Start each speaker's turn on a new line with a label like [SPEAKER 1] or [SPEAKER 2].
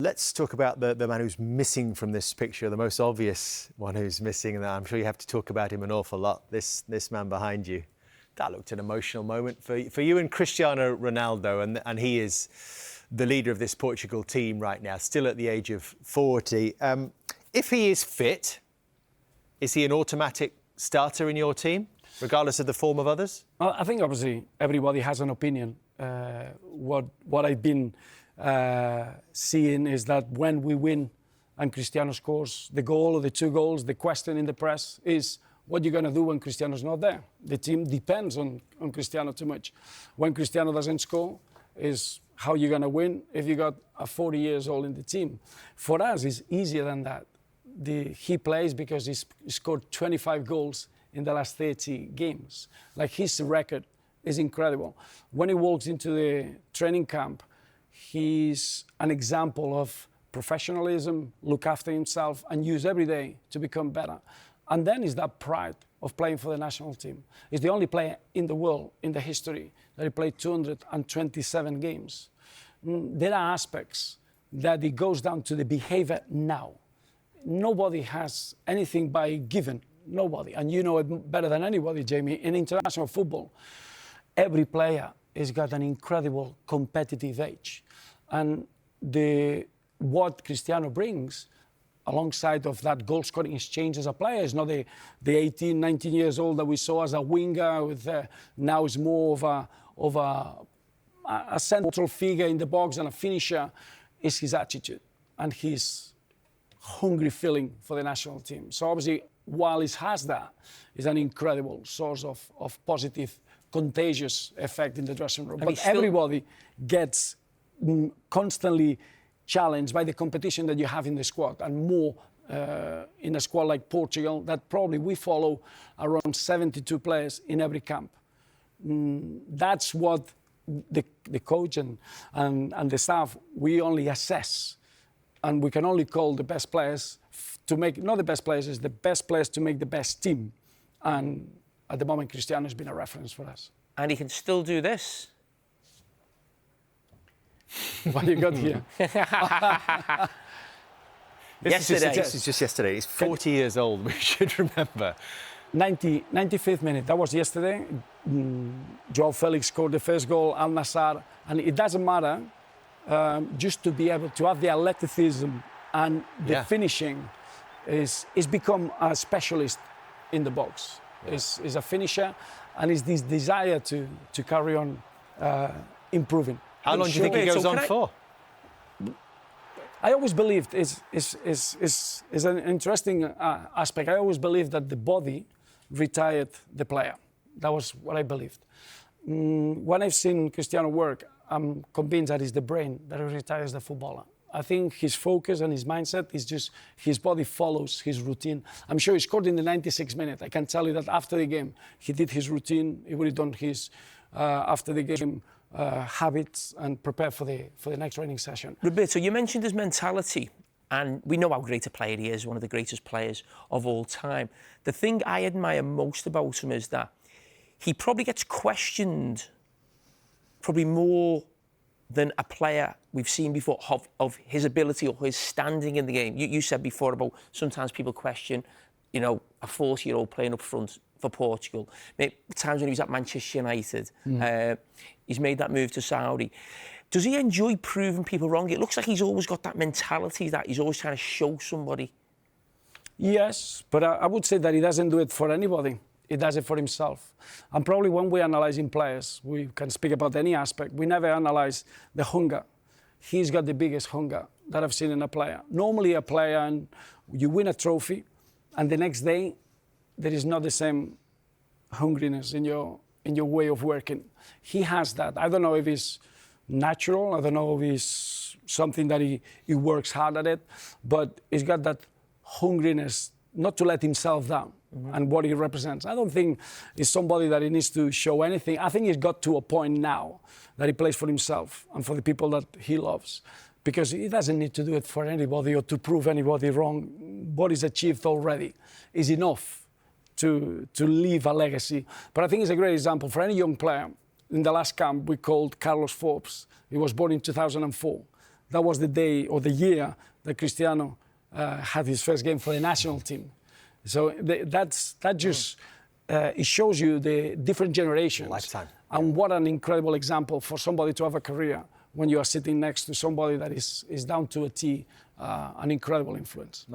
[SPEAKER 1] Let's talk about the man who's missing from this picture, the most obvious one who's missing, and I'm sure you have to talk about him an awful lot, this man behind you. That looked an emotional moment for you and Cristiano Ronaldo, and he is the leader of this Portugal team right now, still at the age of 40. If he is fit, is he an automatic starter in your team, regardless of the form of others?
[SPEAKER 2] Well, I think obviously everybody has an opinion. What I've been seeing is that when we win and Cristiano scores the goal or the two goals, the question in the press is, what are you going to do when Cristiano's not there? The team depends on Cristiano too much. When Cristiano doesn't score, is how you're going to win if you got a 40 years old in the team. For us, it's easier than that. He plays because he scored 25 goals in the last 30 games. Like, his record is incredible. When he walks into the training camp, he's an example of professionalism, look after himself, and use every day to become better. And then is that pride of playing for the national team. He's the only player in the world, in the history, that he played 227 games. There are aspects that it goes down to the behavior now. Nobody has anything by given, nobody. And you know it better than anybody, Jamie. In international football, every player has got an incredible competitive edge. And what Cristiano brings, alongside of that goal-scoring exchange as a player, is not the 18, 19 years old that we saw as a winger. Now is more of a central figure in the box and a finisher. Is his attitude and his hungry feeling for the national team. So obviously, while he has that, it's an incredible source of positive, contagious effect in the dressing room. But everybody gets constantly challenged by the competition that you have in the squad, and more in a squad like Portugal that probably we follow around 72 players in every camp. That's what the coach and the staff, we only assess, and we can only call the best players to make, not the best players, it's the best players to make the best team. And at the moment, Cristiano has been a reference for us.
[SPEAKER 3] And he can still do this.
[SPEAKER 2] What you got here?
[SPEAKER 1] This is just yesterday. He's 40 years old, we should remember.
[SPEAKER 2] 95th minute, that was yesterday. João Felix scored the first goal, Al Nassr, and it doesn't matter, just to be able to have the athleticism and the finishing is become a specialist in the box. Is a finisher, and is this desire to carry on improving.
[SPEAKER 1] How long do you think he goes on for?
[SPEAKER 2] I always believed is an interesting aspect. I always believed that the body retired the player. That was what I believed. When I've seen Cristiano work, I'm convinced that it's the brain that retires the footballer. I think his focus and his mindset is just his body follows his routine. I'm sure he scored in the 96th minute. I can tell you that after the game, he did his routine. He would have done his after the game habits and prepare for the next training session.
[SPEAKER 3] Roberto, you mentioned his mentality, and we know how great a player he is, one of the greatest players of all time. The thing I admire most about him is that he probably gets questioned probably more than a player we've seen before of his ability or his standing in the game. You said before about sometimes people question, you know, a 40-year-old playing up front for Portugal. Maybe times when he was at Manchester United, he's made that move to Saudi. Does he enjoy proving people wrong? It looks like he's always got that mentality that he's always trying to show somebody.
[SPEAKER 2] Yes, but I would say that he doesn't do it for anybody. He does it for himself. And probably when we're analysing players, we can speak about any aspect, we never analyse the hunger. He's got the biggest hunger that I've seen in a player. Normally a player, and you win a trophy, and the next day, there is not the same hungriness in your way of working. He has that. I don't know if it's natural, I don't know if it's something that he works hard at it, but he's got that hungriness not to let himself down. And what he represents. I don't think he's somebody that he needs to show anything. I think he's got to a point now that he plays for himself and for the people that he loves, because he doesn't need to do it for anybody or to prove anybody wrong. What he's achieved already is enough to leave a legacy. But I think it's a great example for any young player. In the last camp, we called Carlos Forbes. He was born in 2004. that was the day or the year that Cristiano had his first game for the national team. So that just it shows you the different generations.
[SPEAKER 1] Lifetime.
[SPEAKER 2] And what an incredible example for somebody to have a career when you are sitting next to somebody that is down to a T, an incredible influence.